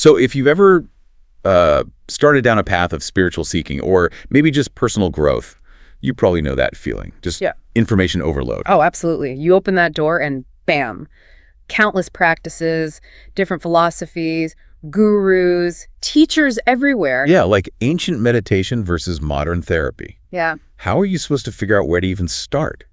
So if you've ever started down a path of spiritual seeking or maybe just personal growth, you probably know that feeling. Just information overload. Oh, absolutely. You open that door and bam, countless practices, different philosophies, gurus, teachers everywhere. Yeah, like ancient meditation versus modern therapy. Yeah. How are you supposed to figure out where to even start?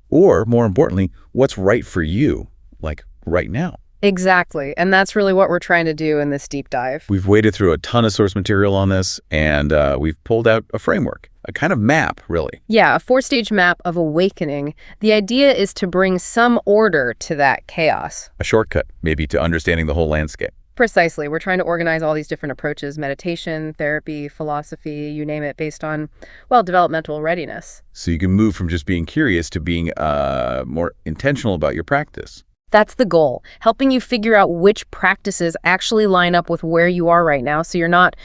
Or, more importantly, what's right for you, like right now? Exactly. And that's really what we're trying to do in this deep dive. We've waded through a ton of source material on this, and we've pulled out a framework, a kind of map, really. Yeah, a 4-stage map of awakening. The idea is to bring some order to that chaos. A shortcut, maybe, to understanding the whole landscape. Precisely. We're trying to organize all these different approaches, meditation, therapy, philosophy, you name it, based on, well, developmental readiness. So you can move from just being curious to being more intentional about your practice. That's the goal, helping you figure out which practices actually line up with where you are right now, so you're not,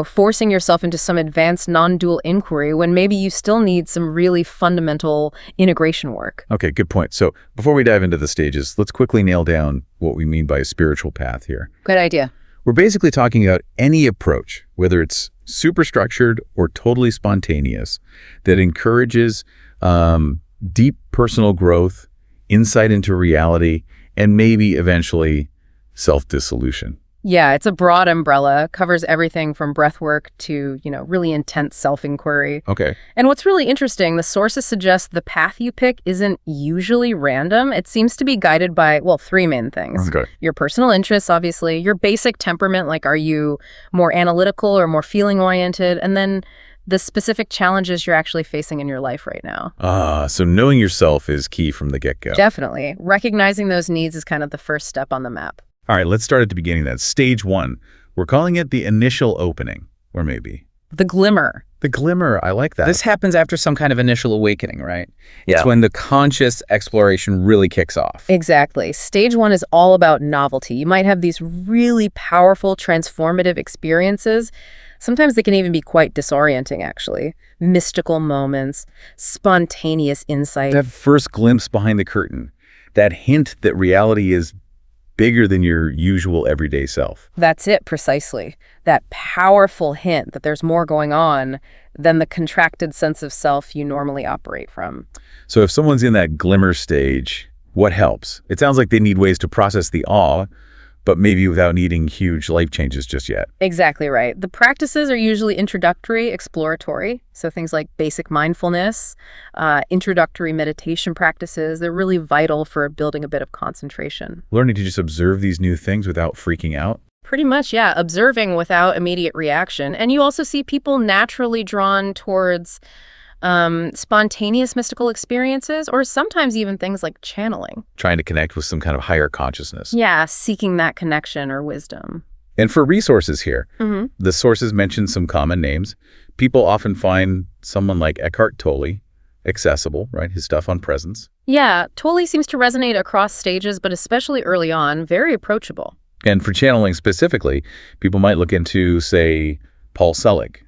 forcing yourself into some advanced non-dual inquiry when maybe you still need some really fundamental integration work. Okay, good point. So before we dive into the stages, let's quickly nail down what we mean by a spiritual path here. Good idea. We're basically talking about any approach, whether it's super structured or totally spontaneous, that encourages deep personal growth, insight into reality, and maybe eventually self-dissolution. Yeah, it's a broad umbrella, covers everything from breath work to, really intense self-inquiry. Okay. And what's really interesting, the sources suggest the path you pick isn't usually random. It seems to be guided by, 3 main things. Okay. Your personal interests, obviously, your basic temperament, like are you more analytical or more feeling-oriented, and then the specific challenges you're actually facing in your life right now. So knowing yourself is key from the get-go. Definitely. Recognizing those needs is kind of the first step on the map. All right, let's start at the beginning. That's stage 1. We're calling it the initial opening, or maybe the glimmer. The glimmer, I like that. This happens after some kind of initial awakening, right? Yeah. It's when the conscious exploration really kicks off. Exactly. Stage 1 is all about novelty. You might have these really powerful, transformative experiences. Sometimes they can even be quite disorienting, actually. Mystical moments, spontaneous insight. That first glimpse behind the curtain, that hint that reality is bigger than your usual everyday self. That's it, precisely. That powerful hint that there's more going on than the contracted sense of self you normally operate from. So if someone's in that glimmer stage, what helps? It sounds like they need ways to process the awe, but maybe without needing huge life changes just yet. Exactly right. The practices are usually introductory, exploratory. So things like basic mindfulness, introductory meditation practices, they're really vital for building a bit of concentration. Learning to just observe these new things without freaking out? Pretty much, yeah. Observing without immediate reaction. And you also see people naturally drawn towards spontaneous mystical experiences, or sometimes even things like channeling. Trying to connect with some kind of higher consciousness. Yeah, seeking that connection or wisdom. And for resources here, the sources mention some common names. People often find someone like Eckhart Tolle accessible, right? His stuff on presence. Yeah, Tolle seems to resonate across stages, but especially early on, very approachable. And for channeling specifically, people might look into, say, Paul Selig,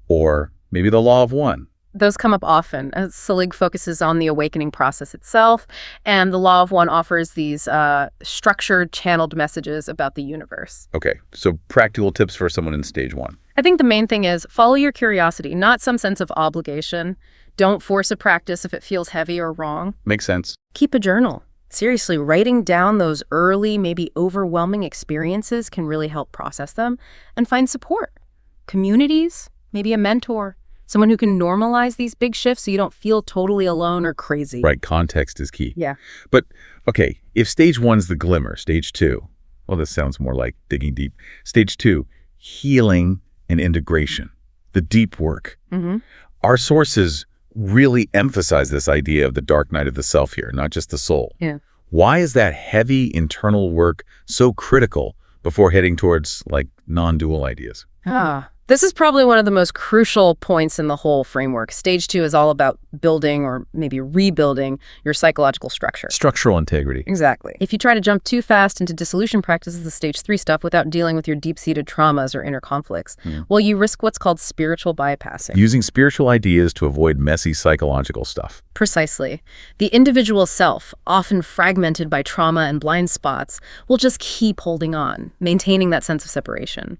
or maybe the Law of One. Those come up often. Selig focuses on the awakening process itself, and the Law of One offers these structured, channeled messages about the universe. Okay, so practical tips for someone in stage 1. I think the main thing is follow your curiosity, not some sense of obligation. Don't force a practice if it feels heavy or wrong. Makes sense. Keep a journal. Seriously, writing down those early, maybe overwhelming experiences can really help process them, and find support. Communities, maybe a mentor. Someone who can normalize these big shifts so you don't feel totally alone or crazy. Right, context is key. Yeah. But, okay, if stage 1's the glimmer, stage 2, well, this sounds more like digging deep. Stage 2, healing and integration, the deep work. Our sources really emphasize this idea of the dark night of the self here, not just the soul. Yeah. Why is that heavy internal work so critical before heading towards, like, non-dual ideas? This is probably one of the most crucial points in the whole framework. Stage 2 is all about building or maybe rebuilding your psychological structure. Structural integrity. Exactly. If you try to jump too fast into dissolution practices, the stage 3 stuff, without dealing with your deep-seated traumas or inner conflicts, well, you risk what's called spiritual bypassing. Using spiritual ideas to avoid messy psychological stuff. Precisely. The individual self, often fragmented by trauma and blind spots, will just keep holding on, maintaining that sense of separation.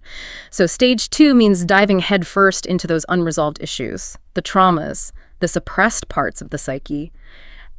So stage 2 means diving headfirst into those unresolved issues, the traumas, the suppressed parts of the psyche,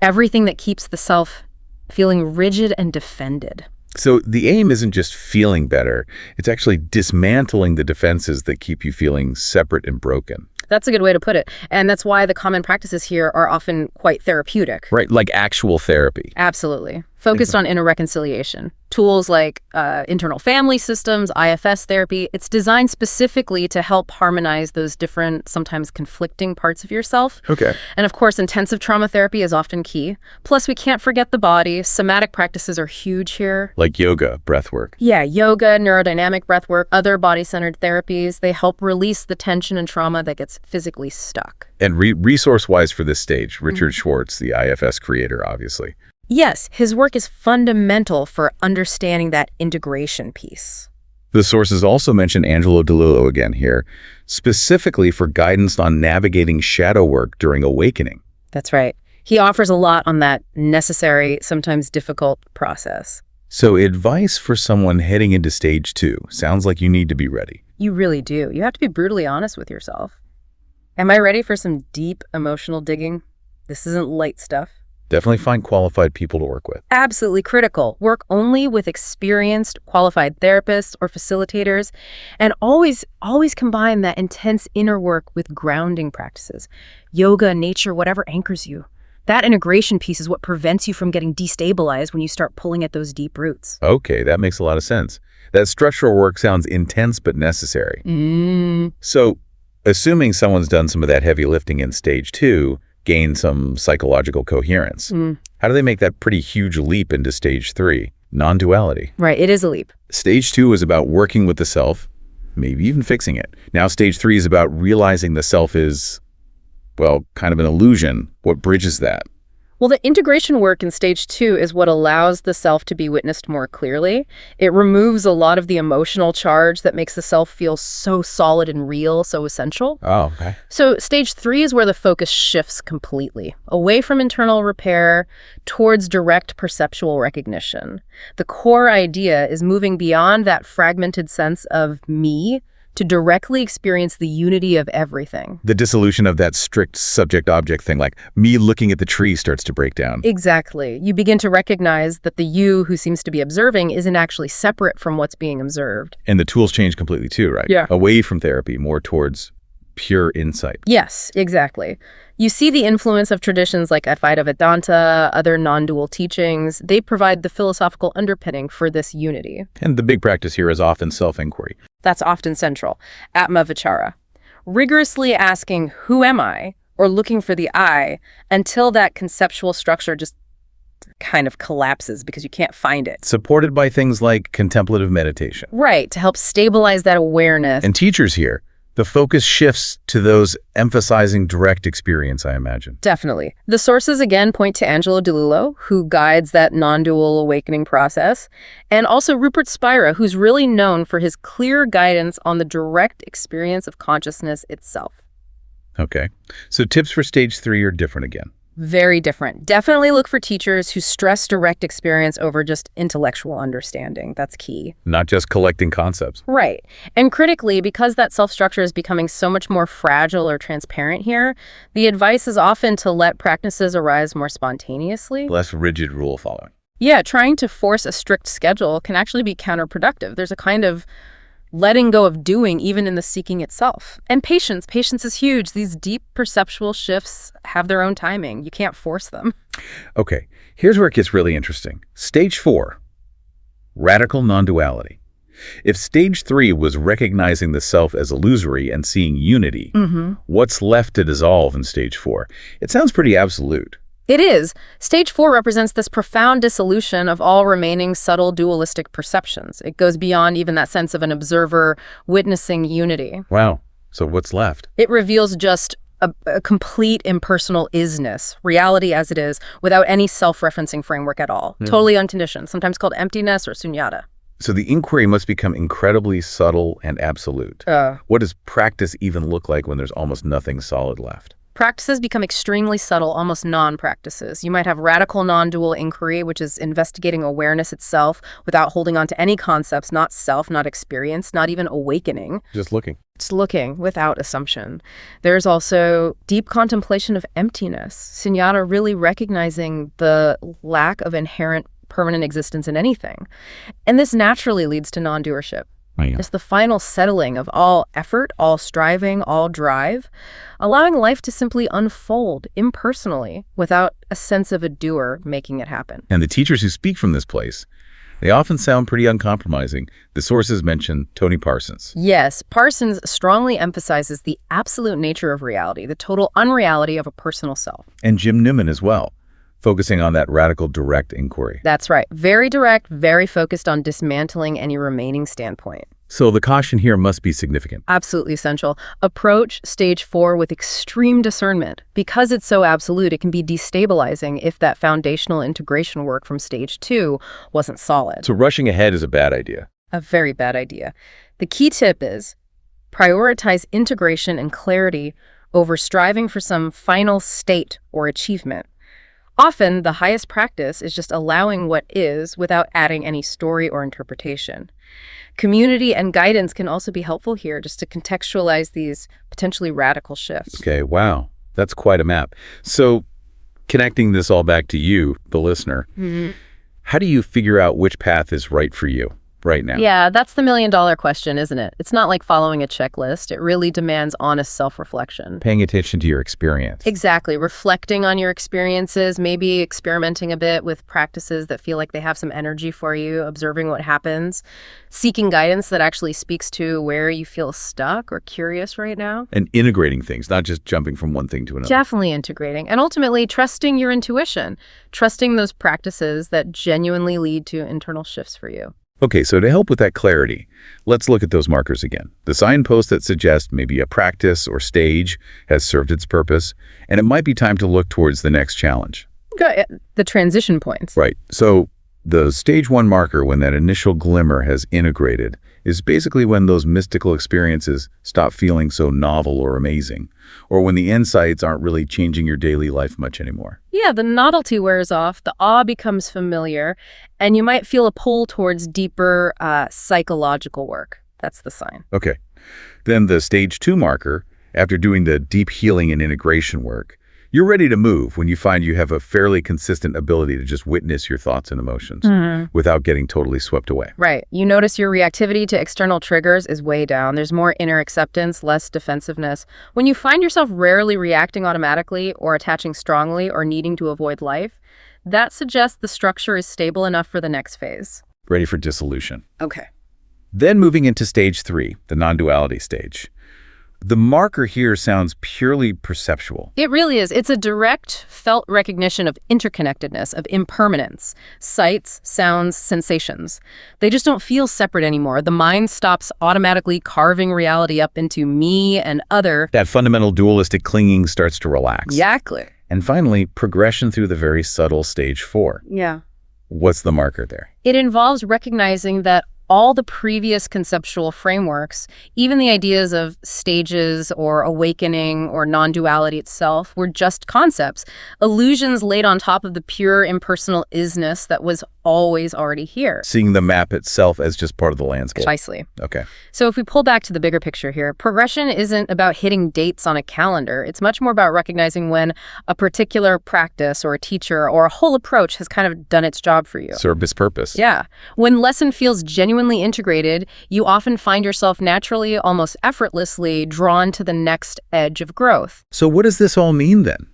everything that keeps the self feeling rigid and defended. So the aim isn't just feeling better, it's actually dismantling the defenses that keep you feeling separate and broken. That's a good way to put it. And that's why the common practices here are often quite therapeutic. Right, like actual therapy. Absolutely. Focused on inner reconciliation. Tools like internal family systems, IFS therapy, it's designed specifically to help harmonize those different, sometimes conflicting parts of yourself. Okay. And of course, intensive trauma therapy is often key. Plus, we can't forget the body. Somatic practices are huge here. Like yoga, breath work. Yeah, yoga, neurodynamic breath work, other body-centered therapies, they help release the tension and trauma that gets physically stuck. And resource-wise for this stage, Richard Schwartz, the IFS creator, obviously. Yes, his work is fundamental for understanding that integration piece. The sources also mention Angelo DeLillo again here, specifically for guidance on navigating shadow work during awakening. That's right. He offers a lot on that necessary, sometimes difficult process. So advice for someone heading into stage 2 sounds like you need to be ready. You really do. You have to be brutally honest with yourself. Am I ready for some deep emotional digging? This isn't light stuff. Definitely find qualified people to work with. Absolutely critical. Work only with experienced, qualified therapists or facilitators, and always combine that intense inner work with grounding practices. Yoga, nature, whatever anchors you. That integration piece is what prevents you from getting destabilized when you start pulling at those deep roots. Okay, that makes a lot of sense. That structural work sounds intense but necessary. So, assuming someone's done some of that heavy lifting in stage 2, gain some psychological coherence. How do they make that pretty huge leap into stage 3, non-duality? Right, it is a leap. Stage 2 is about working with the self, maybe even fixing it. Now stage 3 is about realizing the self is, well, kind of an illusion. What bridges that? Well, the integration work in stage 2 is what allows the self to be witnessed more clearly. It removes a lot of the emotional charge that makes the self feel so solid and real, so essential. Oh, okay. So stage 3 is where the focus shifts completely, away from internal repair towards direct perceptual recognition. The core idea is moving beyond that fragmented sense of me to directly experience the unity of everything. The dissolution of that strict subject-object thing, like me looking at the tree, starts to break down. Exactly. You begin to recognize that the you who seems to be observing isn't actually separate from what's being observed. And the tools change completely too, right? Yeah. Away from therapy, more towards pure insight. Yes, exactly. You see the influence of traditions like Advaita Vedanta, other non-dual teachings. They provide the philosophical underpinning for this unity. And the big practice here is often self-inquiry. That's often central. Atma Vichara. Rigorously asking, who am I? Or looking for the I until that conceptual structure just kind of collapses because you can't find it. Supported by things like contemplative meditation. Right, to help stabilize that awareness. And teachers here, the focus shifts to those emphasizing direct experience, I imagine. Definitely. The sources again point to Angelo DeLillo, who guides that non-dual awakening process, and also Rupert Spira, who's really known for his clear guidance on the direct experience of consciousness itself. Okay. So tips for stage 3 are different again. Very different. Definitely look for teachers who stress direct experience over just intellectual understanding. That's key. Not just collecting concepts. Right. And critically, because that self-structure is becoming so much more fragile or transparent here, the advice is often to let practices arise more spontaneously. Less rigid rule following. Yeah, trying to force a strict schedule can actually be counterproductive. There's a kind of letting go of doing even in the seeking itself. And patience. Patience is huge. These deep perceptual shifts have their own timing. You can't force them. Okay, here's where it gets really interesting. Stage 4, radical non-duality. If stage 3 was recognizing the self as illusory and seeing unity, what's left to dissolve in stage 4? It sounds pretty absolute. It is. Stage 4 represents this profound dissolution of all remaining subtle dualistic perceptions. It goes beyond even that sense of an observer witnessing unity. Wow. So what's left? It reveals just a complete impersonal isness, reality as it is, without any self-referencing framework at all. Totally unconditioned, sometimes called emptiness or sunyata. So the inquiry must become incredibly subtle and absolute. What does practice even look like when there's almost nothing solid left? Practices become extremely subtle, almost non-practices. You might have radical non-dual inquiry, which is investigating awareness itself without holding on to any concepts, not self, not experience, not even awakening. Just looking. It's looking without assumption. There's also deep contemplation of emptiness. Sunyata really recognizing the lack of inherent permanent existence in anything. And this naturally leads to non-doership. It's the final settling of all effort, all striving, all drive, allowing life to simply unfold impersonally without a sense of a doer making it happen. And the teachers who speak from this place, they often sound pretty uncompromising. The sources mention Tony Parsons. Yes, Parsons strongly emphasizes the absolute nature of reality, the total unreality of a personal self. And Jim Newman as well, focusing on that radical direct inquiry. That's right. Very direct, very focused on dismantling any remaining standpoint. So the caution here must be significant. Absolutely essential. Approach stage 4 with extreme discernment. Because it's so absolute, it can be destabilizing if that foundational integration work from stage 2 wasn't solid. So rushing ahead is a bad idea. A very bad idea. The key tip is prioritize integration and clarity over striving for some final state or achievement. Often, the highest practice is just allowing what is without adding any story or interpretation. Community and guidance can also be helpful here just to contextualize these potentially radical shifts. Okay, wow. That's quite a map. So connecting this all back to you, the listener, how do you figure out which path is right for you right now? Yeah, that's the million-dollar question, isn't it? It's not like following a checklist. It really demands honest self-reflection. Paying attention to your experience. Exactly. Reflecting on your experiences, maybe experimenting a bit with practices that feel like they have some energy for you, observing what happens, seeking guidance that actually speaks to where you feel stuck or curious right now. And integrating things, not just jumping from one thing to another. Definitely integrating. And ultimately, trusting your intuition, trusting those practices that genuinely lead to internal shifts for you. Okay, so to help with that clarity, let's look at those markers again. The signposts that suggest maybe a practice or stage has served its purpose, and it might be time to look towards the next challenge. The transition points. Right. So the stage 1 marker, when that initial glimmer has integrated, is basically when those mystical experiences stop feeling so novel or amazing, or when the insights aren't really changing your daily life much anymore. Yeah, the novelty wears off, the awe becomes familiar, and you might feel a pull towards deeper psychological work. That's the sign. Okay. Then the stage 2 marker, after doing the deep healing and integration work, you're ready to move when you find you have a fairly consistent ability to just witness your thoughts and emotions without getting totally swept away. Right. You notice your reactivity to external triggers is way down. There's more inner acceptance, less defensiveness. When you find yourself rarely reacting automatically or attaching strongly or needing to avoid life, that suggests the structure is stable enough for the next phase. Ready for dissolution. Okay. Then moving into stage 3, the non-duality stage. The marker here sounds purely perceptual. It really is. It's a direct felt recognition of interconnectedness, of impermanence. Sights, sounds, sensations. They just don't feel separate anymore. The mind stops automatically carving reality up into me and other. That fundamental dualistic clinging starts to relax. Exactly. And finally, progression through the very subtle stage 4. Yeah. What's the marker there? It involves recognizing that all the previous conceptual frameworks, even the ideas of stages or awakening or non-duality itself, were just concepts, illusions laid on top of the pure impersonal isness that was always already here. Seeing the map itself as just part of the landscape. Precisely. Okay. So if we pull back to the bigger picture here, progression isn't about hitting dates on a calendar. It's much more about recognizing when a particular practice or a teacher or a whole approach has kind of done its job for you. Served its purpose. Yeah. When lesson feels genuinely integrated, you often find yourself naturally, almost effortlessly, drawn to the next edge of growth. So what does this all mean then?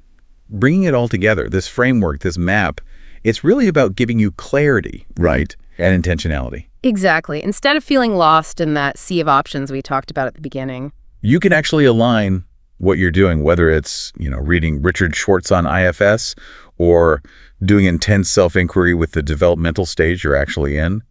Bringing it all together, this framework, this map, it's really about giving you clarity, right? And intentionality. Exactly. Instead of feeling lost in that sea of options we talked about at the beginning. You can actually align what you're doing, whether it's, reading Richard Schwartz on IFS or doing intense self-inquiry with the developmental stage you're actually in,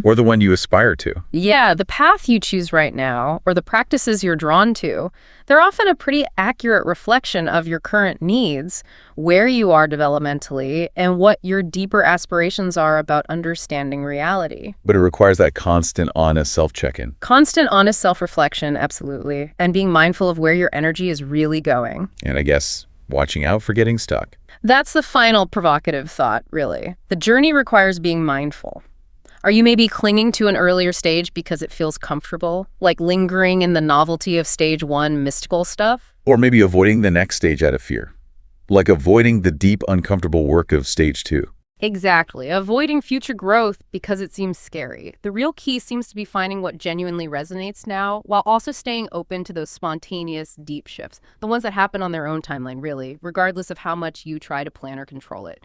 or the one you aspire to. Yeah, the path you choose right now, or the practices you're drawn to, they're often a pretty accurate reflection of your current needs, where you are developmentally, and what your deeper aspirations are about understanding reality. But it requires that constant, honest self-check-in. Constant, honest self-reflection, absolutely, and being mindful of where your energy is really going. And I guess watching out for getting stuck. That's the final provocative thought, really. The journey requires being mindful. Are you maybe clinging to an earlier stage because it feels comfortable, like lingering in the novelty of stage 1 mystical stuff? Or maybe avoiding the next stage out of fear, like avoiding the deep, uncomfortable work of stage 2. Exactly. Avoiding future growth because it seems scary. The real key seems to be finding what genuinely resonates now, while also staying open to those spontaneous, deep shifts, the ones that happen on their own timeline, really, regardless of how much you try to plan or control it.